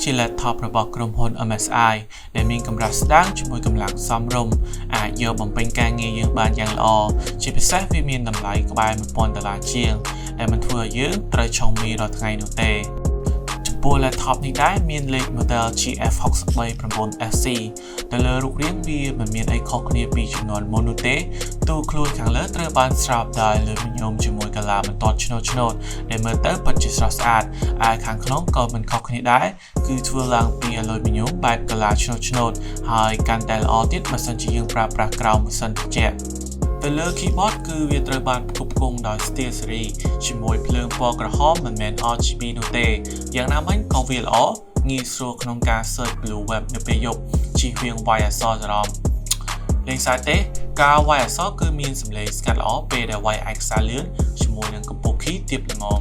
ជា laptop របស់ក្រុមហ៊ុន MSI ដែលមានកម្រាស់ស្ដើងជាមួយកម្លាំងសមរម្យអាចយកបំពេញការងារយើងបានយ៉ាងល្អជាពិសេសវាមានតម្លៃក្បែរ$1000ជាងដែលមិនធ្វើឲ្យយើងត្រូវឆុងមីរាល់ថ្ងៃនោះទេចំពោះ laptop នេះដែរមានលេខ model GF639SC នៅលើរូបរាងវាមិនមានអីខុសគ្នាពីចំនួនមុននោះទេទូខ្លួនខាងលើត្រូវបានស្រោបដោយលុយមីញ៉ូមជាមួយកាឡាបន្ទាត់ឆ្នោតដែលមើលទៅពិតជាស្រស់ស្អាតហើយខាងក្នុងក៏មិនខុសគ្នាដែរគឺធ្វើឡើងពីអាលុយមីញ៉ូមបែបកាឡាឆ្នោតហើយកាន់តែល្អទៀតបើសិនជាយើងប្រើប្រាស់ក្រោមម៉ាស៊ីនត្រជាក់ទៅលើ keyboard គឺវាត្រូវបានផ្គត់ផ្គង់ដោយ Steel Series ជាមួយភ្លើងពណ៌ក្រហមមិនមែន RGB នោះទេយ៉ាងណាមិញក៏វាល្អងាយស្រួលក្នុងការ search blue web នៅពេលយប់ជៀសវាងវាយអក្សរសរំលេងសើចទេការវាយអក្សរគឺមានសំឡេងស្ងាត់ល្អពេលដែលវាយឯកសារលឿនជាមួយនឹងកម្ពស់ key ទាបល្មម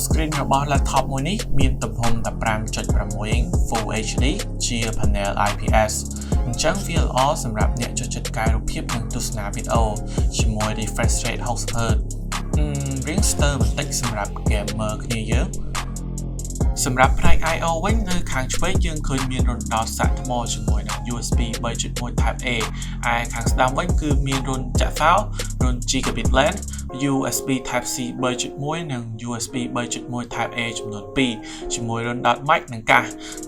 Screen របស់ laptop មួយនេះមានទំហំ 15.6 inch Full HD ជា panel IPS អញ្ចឹងវាល្អសម្រាប់អ្នកចូលចិត្តការរូបភាពនិងទស្សនាវីដេអូជាមួយ refresh rate 60Hz រៀងស្ទើរបន្តិចសម្រាប់ gamer គ្នាយើងសម្រាប់ផ្នែក I/O វិញនៅខាងឆ្វេងយើងឃើញមានរុនដោតសាកថ្មជាមួយនឹង USB 3.1 Type A ឯខាងស្ដាំវិញគឺមានរុនចាក់សោររុន Gigabit LAN USB Type C 3.1 និង USB 3.1 Type A ចំនួន2ជាមួយរុនដោត mic និងកាស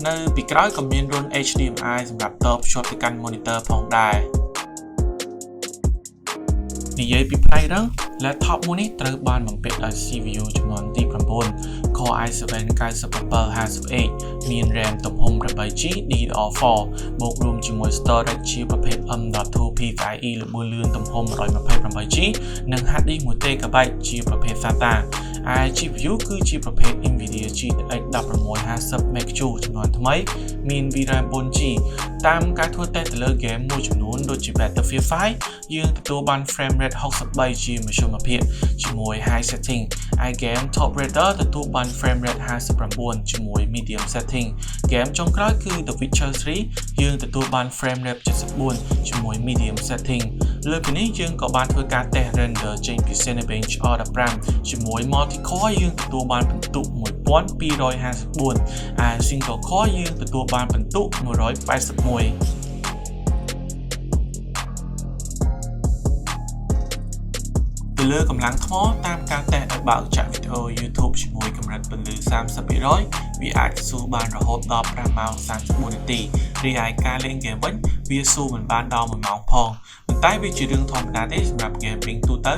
នៅពីក្រោយក៏មានរុន HDMI សម្រាប់តភ្ជាប់ទៅកាន់ monitor ផងដែរនិយាយពីផ្នែករឹង laptop មួយនេះត្រូវបានបំពាក់ដោយ CPU ចំនួនទី9 Core i7 9750H មាន RAM ទំហំ 8GB DDR4 បូករួមជាមួយ storage ជាប្រភេទ M.2 PCIe ល្បឿនលឿនទំហំ 128GB និង HD 1TB ជាប្រភេទ SATA ឯ GPU គឺជាប្រភេទ Nvidia GTX 1650 MHz ចំនួនថ្មីមាន VRAM 4GB តាមការធ្វើតេស្តទៅលើ game មួយចំនួនដូចជា Battlefield 5 យើងទទួលបាន frame rate 63ជាមធ្យមភាពជាមួយ high setting ឯ game Top Raider ទទួលបាន frame rate 59ជាមួយ medium setting ហ្គេមចុងក្រោយគឺ The Witcher 3 យើងទទួលបាន frame rate 74ជាមួយ medium setting លើពីនេះយើងក៏បានធ្វើការតេស្ត render ចេញពី Cinebench R15 ជាមួយ multi-core យើងទទួលបានពិន្ទុ1254ឯ single core យើងទទួលបានពិន្ទុ181ទៅលើកម្លាំងថ្មតាមការតេស្តឲ្យបើកចាក់វីដេអូ YouTube ជាមួយកម្រិតពន្លឺ 30% វាអាចស៊ូបានរហូតដល់5ម៉ោង34នាទីរីឯការលេងហ្គេមវិញវាស៊ូមិនបានដល់1ម៉ោងផងប៉ុន្តែវាជារឿងធម្មតាទេសម្រាប់ gaming ទូទៅ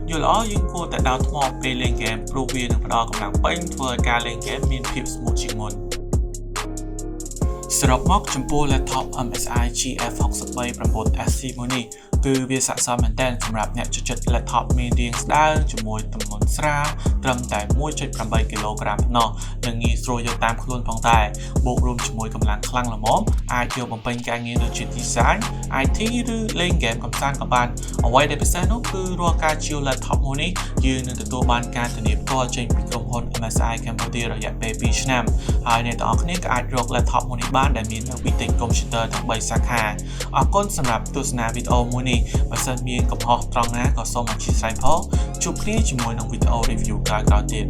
យល់ល្អយើងគួរតែដោតថ្មពេលលេងហ្គេមព្រោះវានឹងផ្ដល់កម្លាំងពេញធ្វើឲ្យការលេងហ្គេមមានភាព smooth ជាងមុនសរុបមកចំពោះ laptop MSI GF639SC មួយនេះគឺវាស័ក្តិសមមែនទែនសម្រាប់អ្នកចូលចិត្ត laptop មានរាងស្ដើងជាមួយទម្ងន់ស្រាលត្រឹមតែ 1.8 គីឡូក្រាមប៉ុណ្ណោះនិងងាយស្រួលយកតាមខ្លួនផងដែរបូករួមជាមួយកម្លាំងខ្លាំងល្មមអាចយកបំពេញការងារដូចជា design IT ឬលេងហ្គេមកម្សាន្តក៏បានអ្វីដែលពិសេសនោះគឺរាល់ការជួល laptop មួយនេះយើងនឹងទទួលបានការធានាផ្ទាល់ចេញពីក្រុមហ៊ុន MSI Cambodia រយៈពេល2ឆ្នាំហើយអ្នកទាំងអស់គ្នាក៏អាចរក laptop មួយនេះបានដែលមាននៅ Vitek Computer ទាំង3សាខាអរគុណសម្រាប់ទស្សនាវីដេអូមួយនេះបើសិនមានកំហុសត្រង់ណាក៏សូមអធិស្ឋានផងជួបគ្នាជាមួយនឹងវីដេអូ review ក្រោយៗទៀត